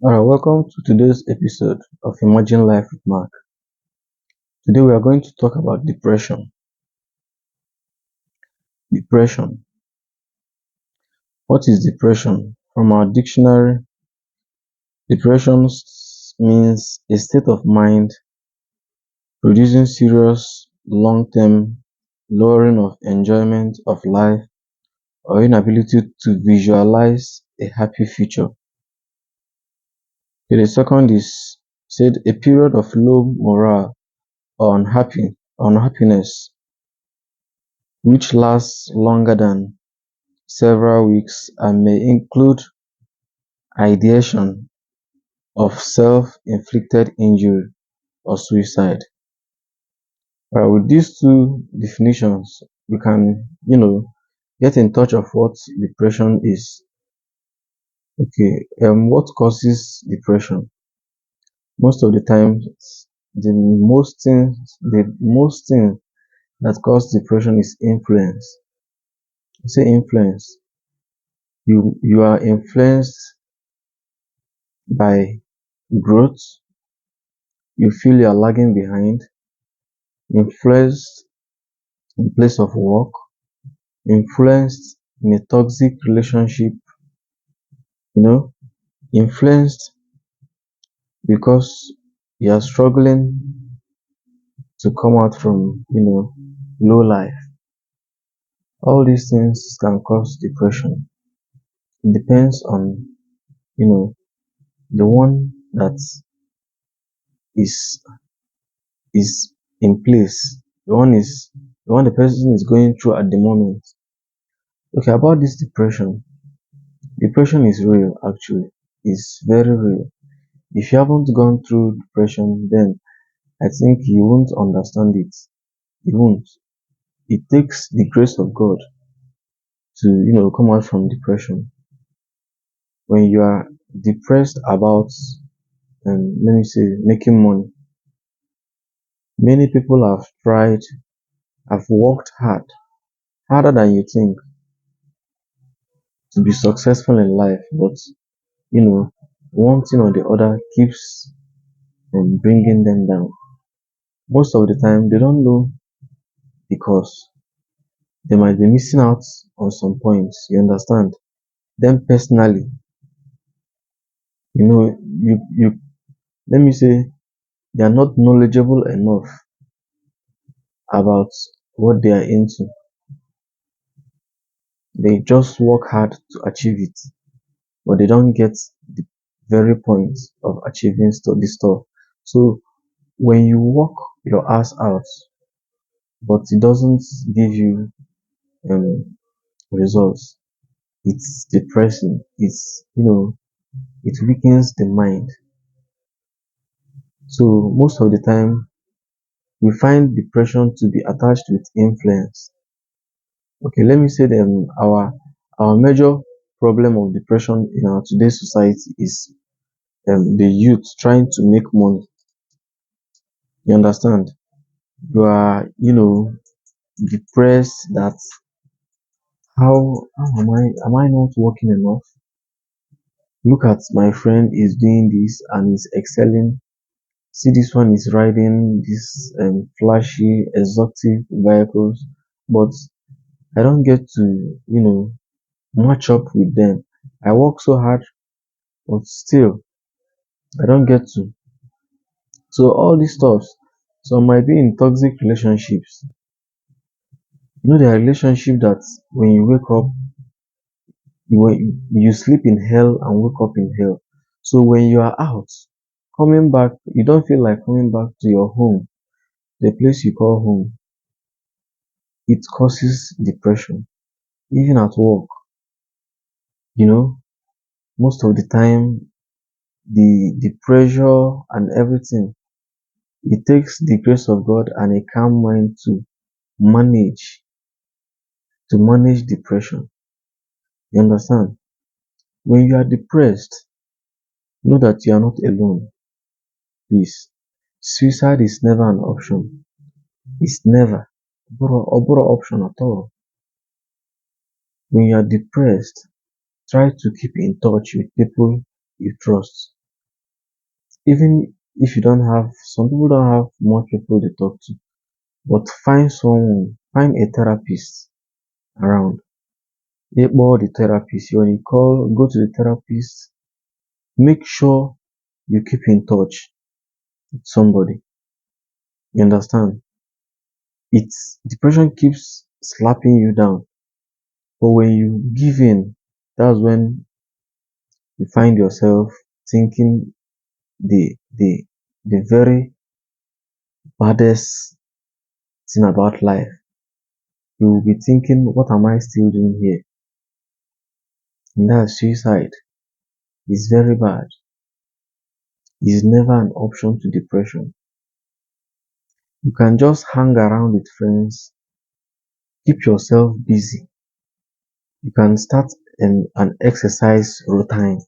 Alright, welcome to today's episode of Imagine Life with Mark. Today we are going to talk about depression. Depression. What is depression? From our dictionary, depression means a state of mind producing serious long-term lowering of enjoyment of life or inability to visualize a happy future. The second is said a period of low morale or unhappiness which lasts longer than several weeks and may include ideation of self-inflicted injury or suicide. With these two definitions, we can, get in touch of what depression is. Okay, what causes depression? Most of the time, the most thing that causes depression is influence. Say influence. You are influenced by growth. You feel you are lagging behind, influenced in place of work, influenced in a toxic relationship, you know, influenced because you are struggling to come out from, low life. All these things can cause depression. It depends on, you know, the one that is is in place. The one the person is going through at the moment. Okay, about this depression. Depression is real actually. It's very real. If you haven't gone through depression, then I think you won't understand it. You won't. It takes the grace of God to, come out from depression. When you are depressed about, let me say, making money, many people have worked hard, harder than you think, to be successful in life, but, one thing or the other keeps bringing them down. Most of the time, they don't know because they might be missing out on some points. You understand? Them personally, you let me say they are not knowledgeable enough about what they are into. They just work hard to achieve it, but they don't get the very point of achieving this stuff. So when you work your ass out, but it doesn't give you um, results, it's depressing. It weakens the mind. So most of the time, we find depression to be attached with influence. Okay, let me say that our major problem of depression in our today's society is the youth trying to make money. You understand? You are, depressed that how am I not working enough? Look at my friend is doing this and is excelling. See, this one is riding these flashy exotic vehicles, but I don't get to, match up with them. I work so hard, but still, I don't get to. So all these stuffs, some might be in toxic relationships. There are relationships that when you wake up, you sleep in hell and wake up in hell. So when you are out, coming back, you don't feel like coming back to your home, the place you call home. It causes depression. Even at work, you know, most of the time, the pressure and everything, it takes the grace of God and a calm mind manage to manage depression. You understand? When you are depressed, know that you are not alone. Please. Suicide is never an option. It's never a option at all. When you are depressed, try to keep in touch with people you trust. Even if you don't have, some people don't have much people to talk to, but find someone, find a therapist around. Call the therapist. When you call, go to the therapist. Make sure you keep in touch with somebody. You understand? It's depression keeps slapping you down, but when you give in, that's when you find yourself thinking the the very baddest thing about life. You will be thinking, what am I still doing here? And that suicide is very bad. It's never an option to depression. You can just hang around with friends, keep yourself busy. You can start an exercise routine.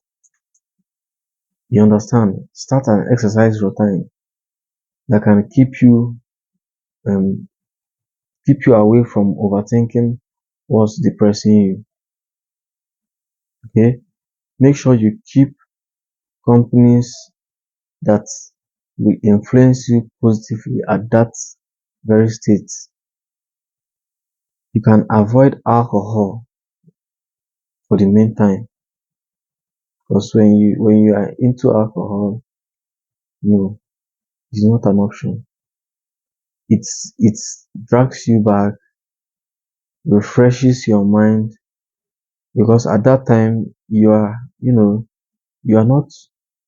You understand? Start an exercise routine that can um keep you away from overthinking what's depressing you. Okay? Make sure you keep companies that will influence you positively at that very state. You can avoid alcohol for the meantime, because when you are into alcohol, no, it's not an option. It drags you back, refreshes your mind, because at that time you are not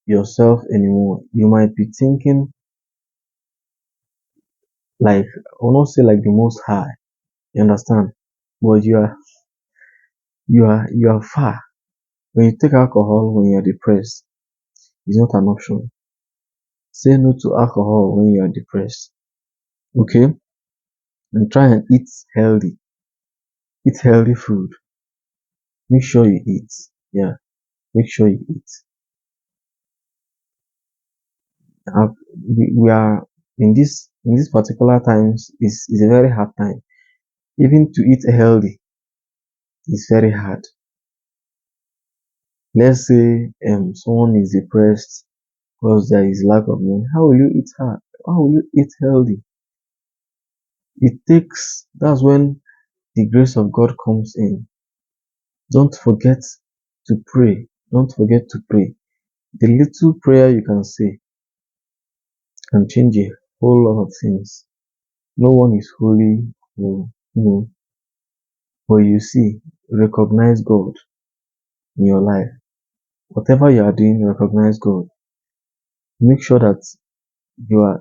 yourself anymore. You might be thinking like, I will not say like the most high, you understand? But you are far. When you take alcohol when you are depressed, it's not an option. Say no to alcohol when you are depressed. Okay? And try and eat healthy. Eat healthy food. Make sure you eat. Yeah, make sure you eat. We are in this particular times is a very hard time. Even to eat healthy is very hard. Let's say someone is depressed because there is lack of money. How will you eat hard? How will you eat healthy? That's when the grace of God comes in. Don't forget to pray. Don't forget to pray. The little prayer you can say can change a whole lot of things. No one is holy, but you see, recognize God in your life. Whatever you are doing, recognize God. Make sure that you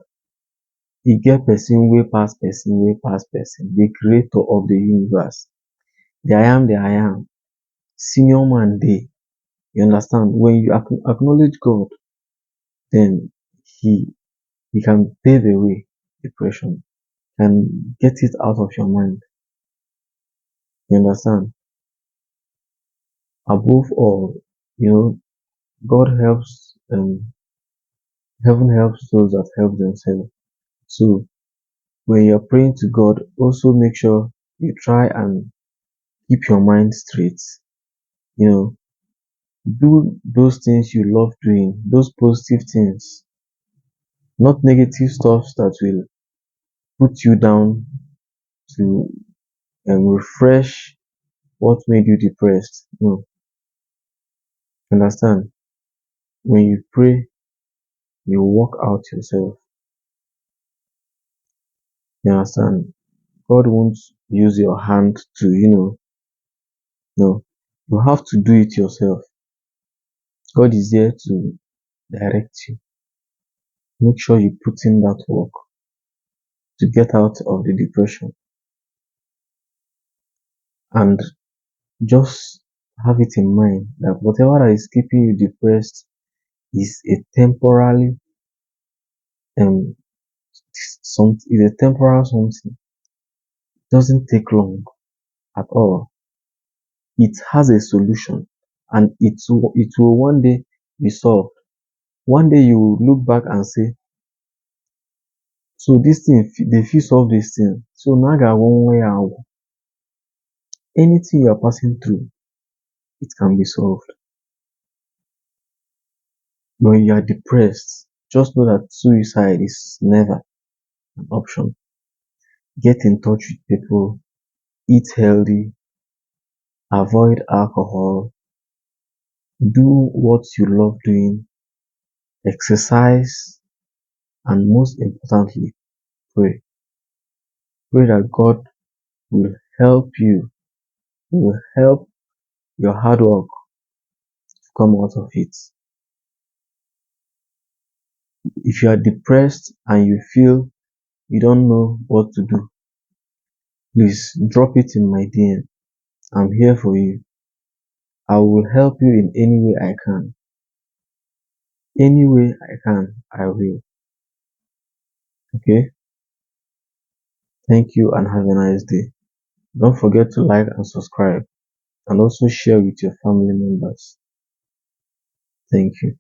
get person, way past person, the creator of the universe. The I am, senior man day. You understand? When you acknowledge God, then He He can pave away depression and get it out of your mind. You understand? Above all, God helps heaven helps those that help themselves. So when you're praying to God, also make sure you try and keep your mind straight. You know, do those things you love doing, those positive things, not negative stuff that will put you down to refresh what made you depressed. No, understand? When you pray, you walk out yourself. You understand? God won't use your hand to, no, you have to do it yourself. God is there to direct you. Make sure you put in that work to get out of the depression, and just have it in mind that whatever that is keeping you depressed is a temporary um is a temporal something. It doesn't take long at all. It has a solution, and it will one day be solved. One day you will look back and say, so this thing they fit solve this thing. So now ga one way out. Anything you are passing through, it can be solved. When you are depressed, just know that suicide is never an option. Get in touch with people, eat healthy, avoid alcohol, do what you love doing, exercise, and most importantly, pray. Pray that God will help you, will help your hard work to come out of it. If you are depressed and you feel you don't know what to do, please drop it in my DM. I'm here for you. I will help you in any way I can. Any way I can, I will. Okay? Thank you and have a nice day. Don't forget to like and subscribe and also share with your family members. Thank you.